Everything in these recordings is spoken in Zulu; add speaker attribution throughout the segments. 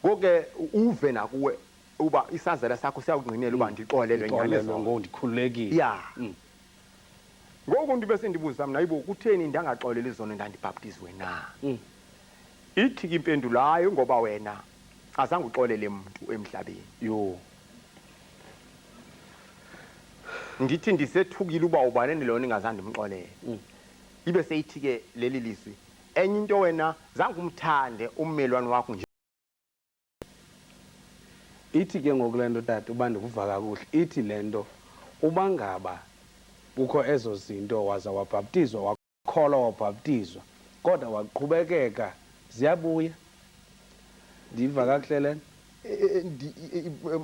Speaker 1: ngoke uve nakuwe uba isazela sakho siyawungqinela uba ndixolelwe nyalezo
Speaker 2: ngondikhululekile
Speaker 1: ya ngoku ndibe sendibuza mina yibo kutheni ndangaxolela izono ndandibhaptizwe na ithi ke impendulo hayi ngoba wena azange uxolele umuntu emhlabeni
Speaker 2: yo
Speaker 1: ndithi ndisethukile uba ubanene lona ingazange ndimxolele ibe seyithi ke leli lizwi enye into wena zange umthande ummelwane wakho nje
Speaker 2: ithi ke ngokulento tata uba ndikuva kakuhle ithi lento uba ngaba kukho ezo zinto waza wabhaptizwa wakholwa wabhaptizwa kodwa waqhubekeka ziyabuya ndiva kakuhle lena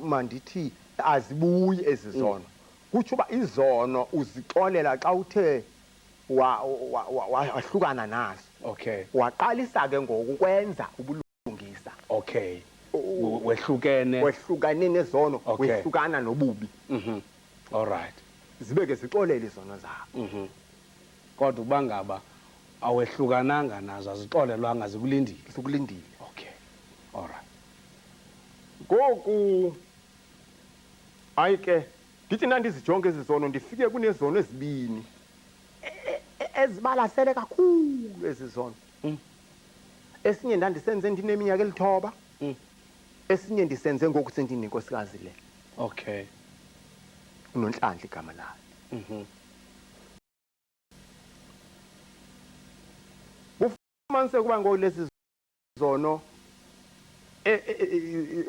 Speaker 1: mandithi azibuyi ezi zono kutsho uba izono uzixolela xa uthe wahlukana nazo
Speaker 2: okay
Speaker 1: waqalisa ke ngokukwenza ubulungisa
Speaker 2: okay wehlukane
Speaker 1: nezono wehlukana nobubi
Speaker 2: all right
Speaker 1: zibe ke zixolele izono zakho
Speaker 2: kodwa uba ngaba awehlukananga nazo azixolelwanga zikulindile okay all right
Speaker 1: ngoku hayi ke ndithi nandizijonge ezi zono ndifike kunezono ezibini ezibalasele kakhulu ezi zono esinye ndandisenze ndineminyaka eli-9 esinye ndisenze ngoku sendinenkosikazi le
Speaker 2: okay
Speaker 1: uNonhlanhla igama layo kufumanise kuba ngoku lezi zono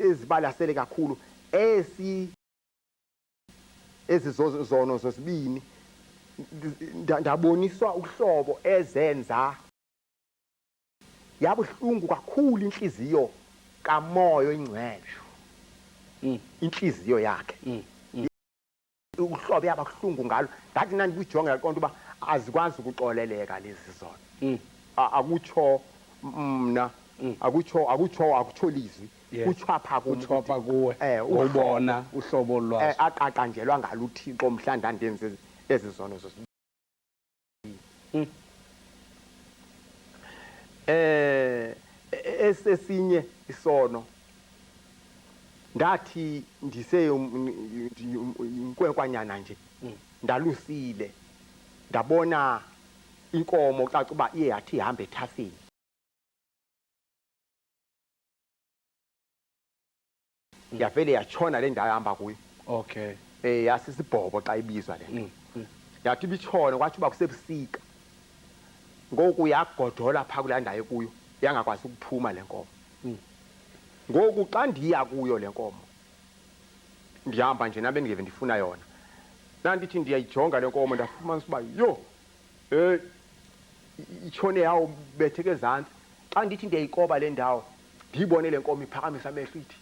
Speaker 1: ezibalasele kakhulu ezi zono zosibini ndaboniswa uhlobo ezenza yabuhlungu kakhulu inhliziyo kaMoya Oyingcwele inhliziyo yakhe uhlobo yabahlungu ngalo ngathi nandibujonga yaqonda uba azikwazi ukuxoleleka lezi zono akutsho mna akutsho lizwi kuthwapha
Speaker 2: kuwe ubona uhlobo lwazo
Speaker 1: aqaqanjelwa ngalo uThixo mhlawumbe ndenze ezi zono zosibini esesinye isono ndathi inkwenkwanyana nje ndalusile ndabona inkomo caca uba iye yathi ihambe ethafeni yavele yatshona le ndawo ehamba kuyo
Speaker 2: okay
Speaker 1: yasisibhobo xa ibizwa le yathi ibitshona kwathi uba kusebusika ngoku yagodola phaa kulaa ndawo kuyo yangakwazi ukuphuma le nkomo ngoku xa ndiya kuyo le nkomo ndihamba nje nabe ndingeve ndifuna yona nandithi ndiyayijonga le nkomo ndafumanisa uba yho itshone yawo betheke ezantsi xa ndithi ndiyayikoba le ndawo ndiyibone le nkomo iphakamisa amehlo ithi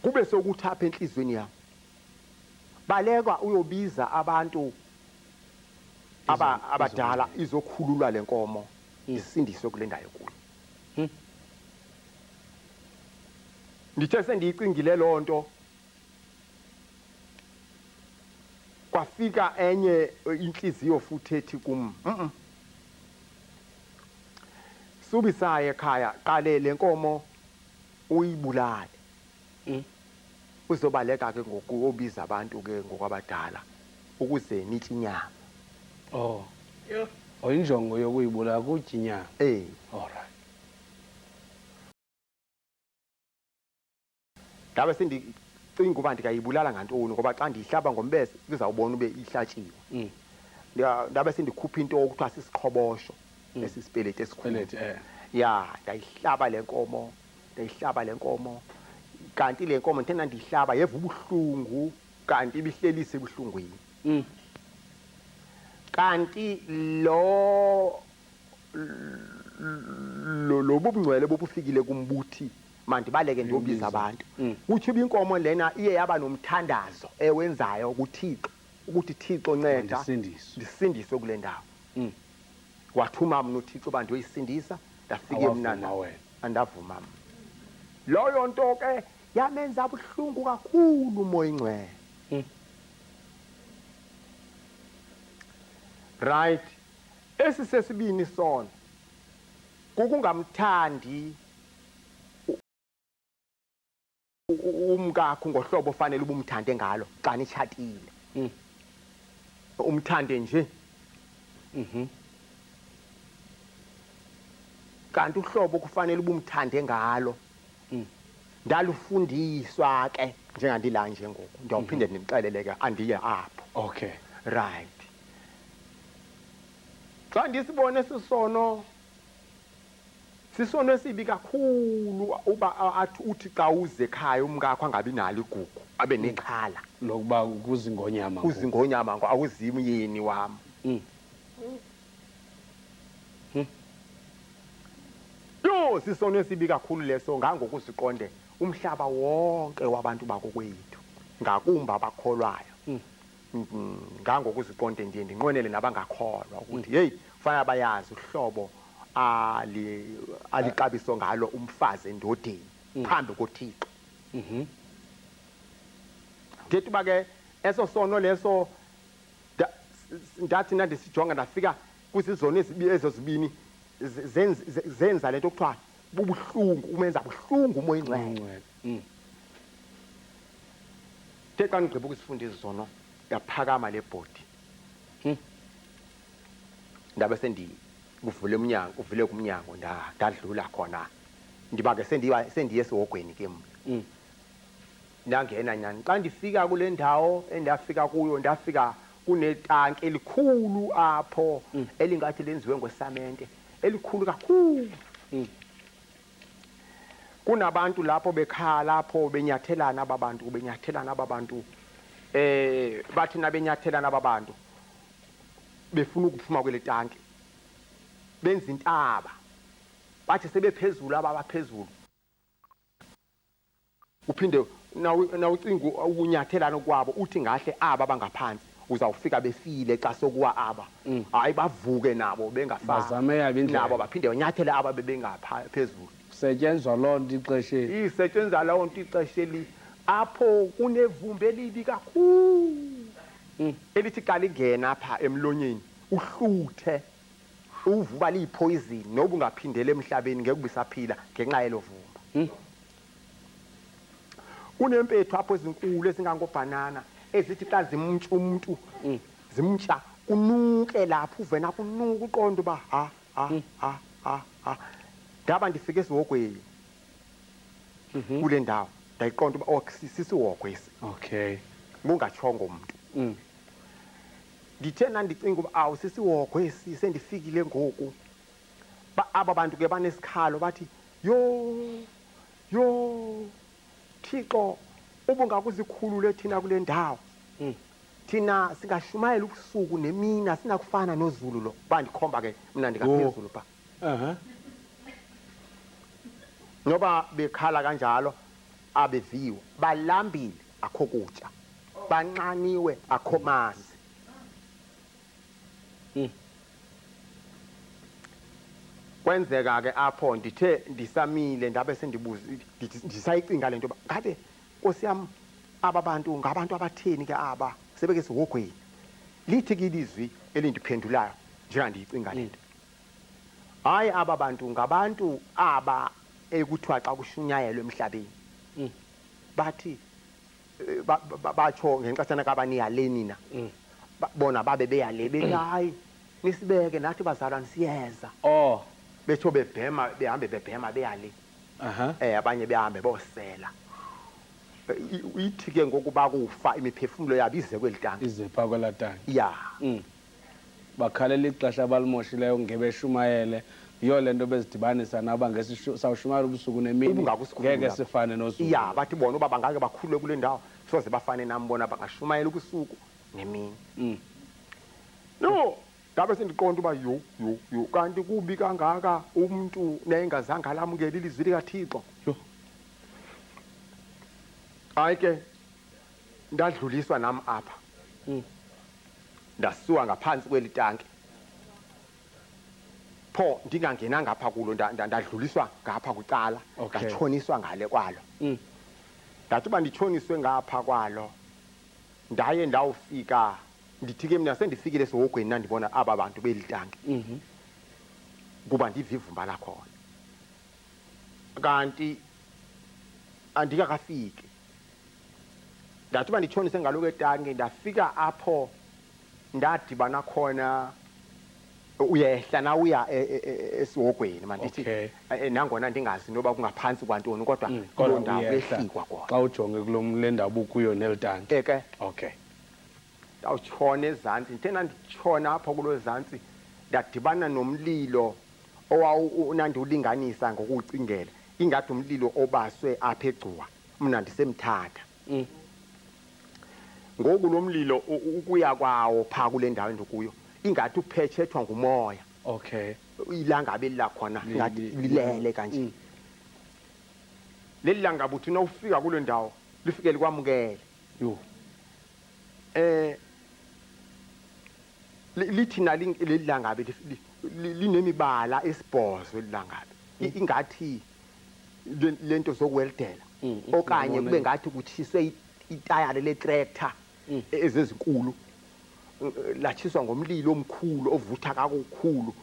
Speaker 1: kube sokuthi apha entliziyweni yam baleka uyobiza abantu abadala izokhululwa le nkomo isindiswe kule ndawo kuyo ndithe sendiyicingile loo nto kwafika enye inhliziyo futhi ethi kum subisaye ekhaya qale le nkomo uyibulale uzobaleka ke ngokubiza abantu ke ngokwabadala ukuze nitye inyama
Speaker 2: injongo yokuyibulala kutya inyama all right
Speaker 1: ndabe sendicinga uba ndingayibulala ngantoni ngoba xa ndiyihlaba ngombese kuzawubona ube ihlatshiwe ndabe sendikhupha into okuthiwa sisiqhobosho esisipeleti esikhulu ya ndayihlaba le nkomo kanti le nkomo ndithe nandiyihlaba yeva ubuhlungu kanti ibihlelise ebuhlungwini kanti lo bubungcwele bobufikile kumbuthi mandibaleke ndiyobiza abantu uthi inkomo lena iye yaba nomthandazo ewenzayo kuThixo ukuthi Thixo nceda ndisindiswe kule ndawo wathuma mna uThixo uba ndiyoyisindisa ndafike mna andavuma mna loyo nto ke yamenza buhlungu kakhulu uMoya Oyingcwele right esi sesibini isono kukungamthandi umkakho ngohlobo ofanele ubumthande ngalo xa nitshatile. Umthande nje. Kanti uhlobo kufanele ubumthande ngalo ndalufundiswa ke njengandila nje ngoku ndiyawuphinde ndimxelele ke andiye apho.
Speaker 2: Okay,
Speaker 1: Right. Xa ndisibone sisono esibi kakhulu uba athi uthi xa uze ekhaya umkakho angabi nalo igugu abe nexhala
Speaker 2: lokuba kuzingonyama
Speaker 1: kuzingonyama ngo awuzimyeni wam. Yo sisono esibi kakhulu leso ngangokusiqonde umhlaba wonke wabantu bakokwethu ngakumba abakholwayo. Ngangokuziqonde ndiye ndinqwenele nabangakholwa ukuthi hey kufanele bayazi uhlobo alixabiso ngalo umfazi endodeni phambi koThixo. Ngethi uba ke eso sono leso ndathi ndisijonga ndafika kwisizono ezo zibini zenza lento kuthiwa bubuhlungu umenza buhlungu umoya ingcwele. Ke xa ndigqiba ukusifunda izizono yaphakama le bhodi ndabe uvule kumnyango ndadlula khona ndiba ke sendiye esihogweni ke mna. Ndangena nyani xa ndifika kule ndawo endafika kuyo ndafika kunetanki elikhulu apho elingathi lenziwe ngosamente elikhulu kakhulu. Kunabantu lapho bekhala lapho benyathelana ababantu bathi nabenyathelana ababantu befuna ukuphuma kwele tanki benza intaba bathi sebephezulu abaphezulu uphinde nawucinga ukunyathelana kwabo uthi ngahle aba bangaphansi uzawufika befile xa sokuwa aba hayi bavuke nabo
Speaker 2: bazame yabo indlela
Speaker 1: nabo baphinde banyathele aba bebengaphezulu.
Speaker 2: Kusetyenzwa loo nto ixesheni
Speaker 1: isetyenzwa loo nto ixesheni apho kunevumbi elibi kakhulu elithi xa lingena apha emlonyeni uhluthe uvuba liyipoison noba ungaphindela emhlabeni ngeke ubisaphila ngenxa yelo vumba. Kunempethu apho ezinkulu ezingangobhanana ezithi xa zimtsha umuntu zimtsha kunuke lapho uvena kunuka uqonda uba ndaba ndifike esihogweni kule ndawo ndayiqonda uba sisihogwe esi.
Speaker 2: Okay,
Speaker 1: bungatshongo umuntu. Ndithe nandicinga uba awu sisihogwe esi sendifikile ngoku aba bantu ke banesikhalo bathi yo Thixo ubungakuzikhulule thina kule ndawo thina singashumayela ubusuku nemini asinakufana nozulu lo bandikhomba ke mna ndingaphezulu pha. Noba bekhala kanjalo abeviwe balambile akho kutya banqaniwe akho mazi. Kwenzeka ke apho ndithe ndisamile ndabe sendibuza ndisayicinga lento ba ngabe Nkosi yam aba bantu ngabantu abatheni ke aba sebeke sihogweni lithi ke ilizwi elindiphendulayo njengandiyicinga lento hayi aba bantu ngabantu aba ekuthiwa xa kushunyayelwe emhlabeni bathi batsho ngenkatshana kabaniyale nina bona babe beyale bethi hayi nisibeke nathi bazalwane siyeza betho bebhema behambe bebhema beyale abanye behambe bosela ithi ke ngokuba kufa imiphefumulo yabo ize kweli tanki
Speaker 2: ize pha kwela tanki
Speaker 1: ya
Speaker 2: bakhalela ixesha abalimoshileyo ngebeshumayele yiyo le nto bezidibanisa naba ngesawushumayela ubusuku nemini ngeke sifane nosuku
Speaker 1: ya bathi bona uba bangake bakhulule kule ndawo soze bafane nam bona bangashumayela ubusuku nemini. No ngabe sendiqonda uba yo kanti kubi kangaka umuntu nayengazange alamukele ilizwi likaThixo. Hayi ke ndadluliswa nam apha ndasuka ngaphansi kweli tanki pho ndingangenanga ngapha kulo ndadluliswa ngapha kucala ndatshoniswa ngale kwalo. Ndathi uba nditshoniswe ngapha kwalo ndaye ndawufika ndithi ke mna sendifikile esihogweni ndandibona aba bantu beli tanki kuba ndive ivumba lakhona kanti andikakafiki ndathi uba nditshonise ngaloku etanki ndafika apho ndadibana khona uyehla na uya esihogweni mandithi nangona ndingazi intoba kungaphantsi kwantoni kodwa kuloo ndawo kuyehlikwa kona
Speaker 2: xa ujonge le ndawo ukuyo neli tanki
Speaker 1: ke
Speaker 2: okay
Speaker 1: ndawutshona ezantsi ndithe ndanditshona apho kuloo zantsi ndadibana nomlilo owawunandiwulinganisa ngokuwucingela ingathi umlilo obaswe apha egcuwa mna ndisemthatha ngoku lo mlilo ukuya kwawo phaa kule ndawo endikuyo ingathi uphetshethwa ngumoya
Speaker 2: okay
Speaker 1: ilangabe lilakhona ngathi lilele kanje leli langabe uthi nawufika kule ndawo lifike likwamukele
Speaker 2: yo
Speaker 1: lithi leli langabe linemibala esibhozo lilangabe ingathi lento zokweldela okanye kube ngathi kutshiswe itayari letractor ezezinkulu latshiswa ngomlilo omkhulu ovutha kakukhulu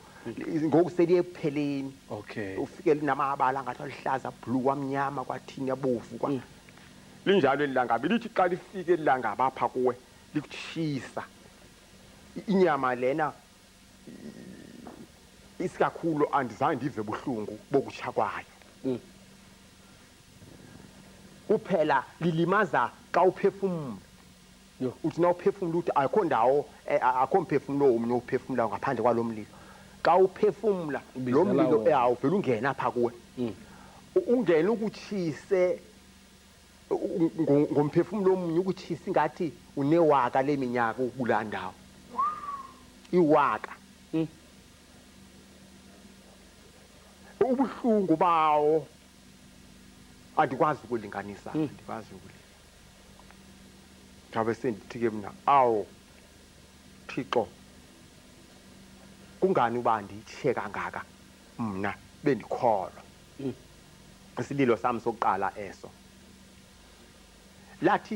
Speaker 1: ngoku seliyepheleni
Speaker 2: okay
Speaker 1: ufike linamabala ngathi alihlaza blue kwamnyama kwathini yabovu linjalo lilangabe lithi xa lifike lilangabe apha kuwe likutshisa inyama lena isikakhulu andizange ndive buhlungu bokutsha kwayo kuphela lilimaza xa uphefumula uthi na uphefumula uthi akho ndawo akho mphefumulo omnye uphefumulayo ngaphandle kwalo mlilo xa uphefumula lo mlilo awuvele ungena apha kuwe ungena ukutshise ngomphefumulo omnye ukutshisa ingathi unewaka leminyaka kulaa ndawo iwaka ubuhlungu bawo andikwazi ukulinganisa andikwazi ukulinganisa ngabe sendithi ke mna awu Thixo kungani uba nditshe kangaka mna bendikholwa isililo sami sokuqala eso lathi